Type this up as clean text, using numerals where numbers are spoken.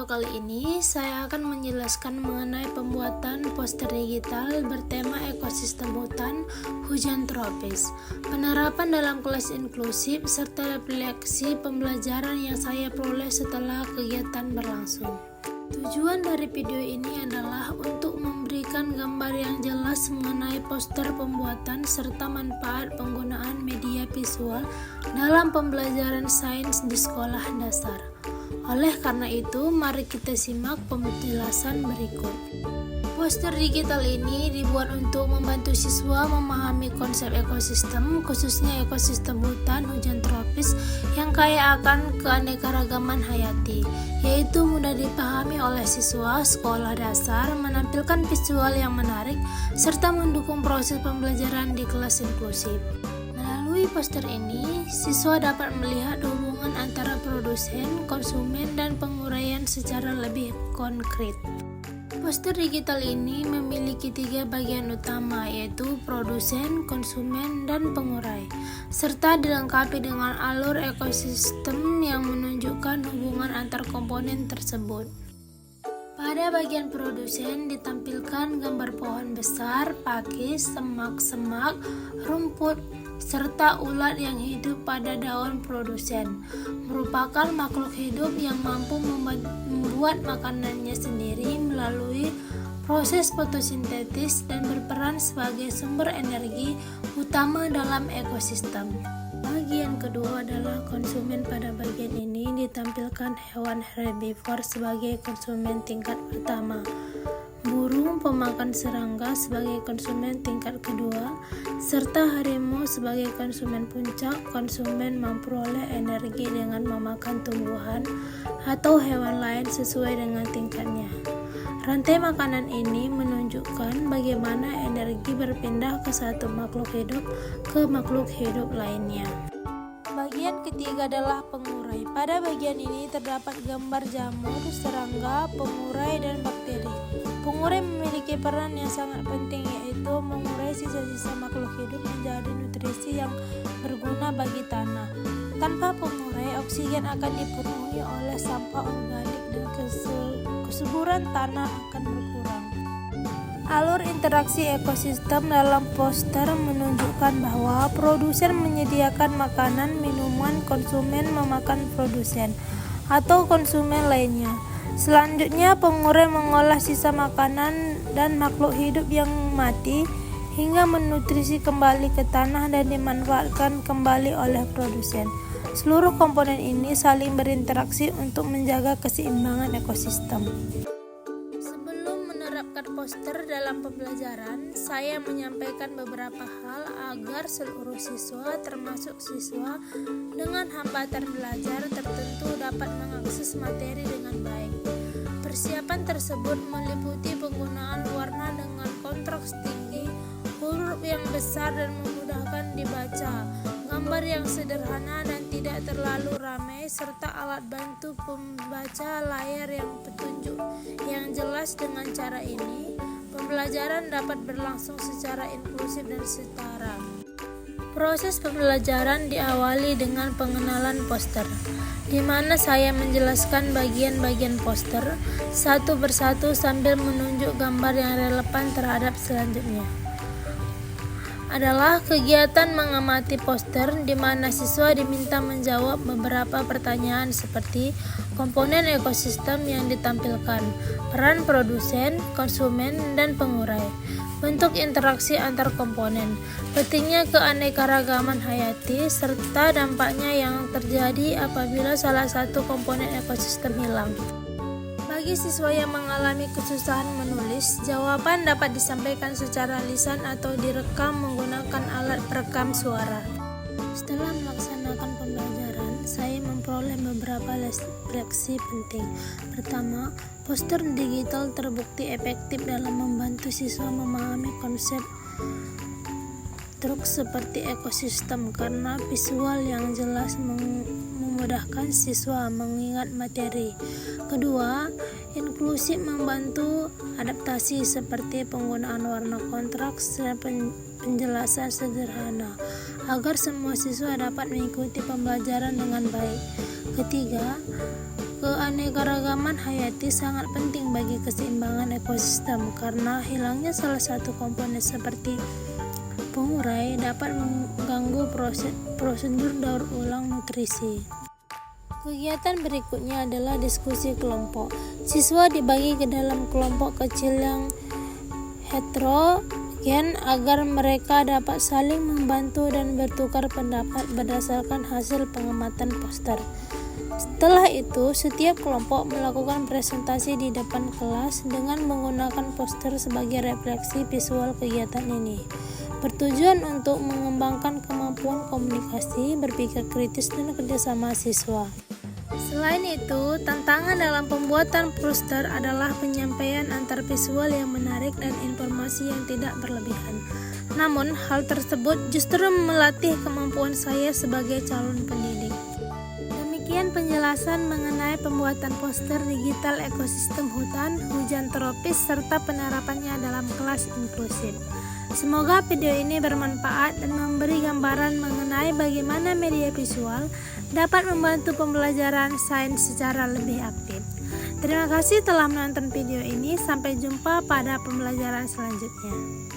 video kali ini, saya akan menjelaskan mengenai pembuatan poster digital bertema ekosistem hutan hujan tropis, penerapan dalam kelas inklusif, serta refleksi pembelajaran yang saya peroleh setelah kegiatan berlangsung. Tujuan dari video ini adalah untuk memberikan gambar yang jelas mengenai poster pembuatan serta manfaat penggunaan media visual dalam pembelajaran sains di sekolah dasar. Oleh karena itu, mari kita simak penjelasan berikut. Poster digital ini dibuat untuk membantu siswa memahami konsep ekosistem, khususnya ekosistem hutan hujan tropis yang kaya akan keanekaragaman hayati, yaitu mudah dipahami oleh siswa sekolah dasar, menampilkan visual yang menarik, serta mendukung proses pembelajaran di kelas inklusif. Melalui poster ini, siswa dapat melihat hubungan antara produsen, konsumen, dan penguraian secara lebih konkret. Poster digital ini memiliki 3 bagian utama, yaitu produsen, konsumen, dan pengurai, serta dilengkapi dengan alur ekosistem yang menunjukkan hubungan antar komponen tersebut. Pada bagian produsen ditampilkan gambar pohon besar, pakis, semak-semak, rumput, serta ulat yang hidup pada daun. Produsen merupakan makhluk hidup yang mampu membuat makanannya sendiri melalui proses fotosintesis dan berperan sebagai sumber energi utama dalam ekosistem. Bagian kedua adalah konsumen. Pada bagian ini ditampilkan hewan herbivor sebagai konsumen tingkat pertama, burung pemakan serangga sebagai konsumen tingkat kedua, serta harimau sebagai konsumen puncak. Konsumen memperoleh energi dengan memakan tumbuhan atau hewan lain sesuai dengan tingkatnya. Rantai makanan ini menunjukkan bagaimana energi berpindah ke satu makhluk hidup ke makhluk hidup lainnya. Bagian ketiga adalah pengurai. Pada bagian ini terdapat gambar jamur, serangga, pengurai, dan bakteri. Pengurai memiliki peran yang sangat penting, yaitu mengurai sisa-sisa makhluk hidup menjadi nutrisi yang berguna bagi tanah. Tanpa pengurai, oksigen akan dipenuhi oleh sampah organik dan kesuburan tanah akan berkurang. Alur interaksi ekosistem dalam poster menunjukkan bahwa produsen menyediakan makanan, minuman, konsumen memakan produsen atau konsumen lainnya. Selanjutnya, pengurai mengolah sisa makanan dan makhluk hidup yang mati hingga menutrisi kembali ke tanah dan dimanfaatkan kembali oleh produsen. Seluruh komponen ini saling berinteraksi untuk menjaga keseimbangan ekosistem. Sebelum menerapkan poster dalam pembelajaran, saya menyampaikan beberapa hal agar seluruh siswa, termasuk siswa dengan hambatan belajar tertentu, dapat mengakses materi dengan baik. Persiapan tersebut meliputi penggunaan warna dengan kontras tinggi, huruf yang besar dan memudahkan dibaca, gambar yang sederhana dan tidak terlalu ramai, serta alat bantu pembaca layar yang petunjuk yang jelas. Dengan cara ini, pembelajaran dapat berlangsung secara inklusif dan setara. Proses pembelajaran diawali dengan pengenalan poster, di mana saya menjelaskan bagian-bagian poster satu persatu sambil menunjuk gambar yang relevan terhadap selanjutnya. Adalah kegiatan mengamati poster, di mana siswa diminta menjawab beberapa pertanyaan seperti komponen ekosistem yang ditampilkan, peran produsen, konsumen, dan pengurai, bentuk interaksi antar komponen, pentingnya keanekaragaman hayati, serta dampaknya yang terjadi apabila salah satu komponen ekosistem hilang. Bagi siswa yang mengalami kesusahan menulis, jawaban dapat disampaikan secara lisan atau direkam menggunakan alat perekam suara. Setelah melaksanakan pembelajaran, saya memperoleh beberapa refleksi penting. Pertama, poster digital terbukti efektif dalam membantu siswa memahami konsep truk seperti ekosistem karena visual yang jelas memudahkan siswa mengingat materi. Kedua, inklusif membantu adaptasi seperti penggunaan warna kontras dan penjelasan sederhana agar semua siswa dapat mengikuti pembelajaran dengan baik. Ketiga, keanekaragaman hayati sangat penting bagi keseimbangan ekosistem karena hilangnya salah satu komponen seperti pengurai dapat mengganggu prosedur daur ulang nutrisi. Kegiatan berikutnya adalah diskusi kelompok. Siswa dibagi ke dalam kelompok kecil yang heterogen agar mereka dapat saling membantu dan bertukar pendapat berdasarkan hasil pengamatan poster. Setelah itu, setiap kelompok melakukan presentasi di depan kelas dengan menggunakan poster sebagai refleksi visual kegiatan ini. Bertujuan untuk mengembangkan kemampuan komunikasi, berpikir kritis, dan kerjasama siswa. Selain itu, tantangan dalam pembuatan poster adalah penyampaian antar visual yang menarik dan informasi yang tidak berlebihan. Namun, hal tersebut justru melatih kemampuan saya sebagai calon pendidik. Demikian penjelasan mengenai pembuatan poster digital ekosistem hutan, hujan tropis, serta penerapannya dalam kelas inklusif. Semoga video ini bermanfaat dan memberi gambaran mengenai bagaimana media visual dapat membantu pembelajaran sains secara lebih aktif. Terima kasih telah menonton video ini. Sampai jumpa pada pembelajaran selanjutnya.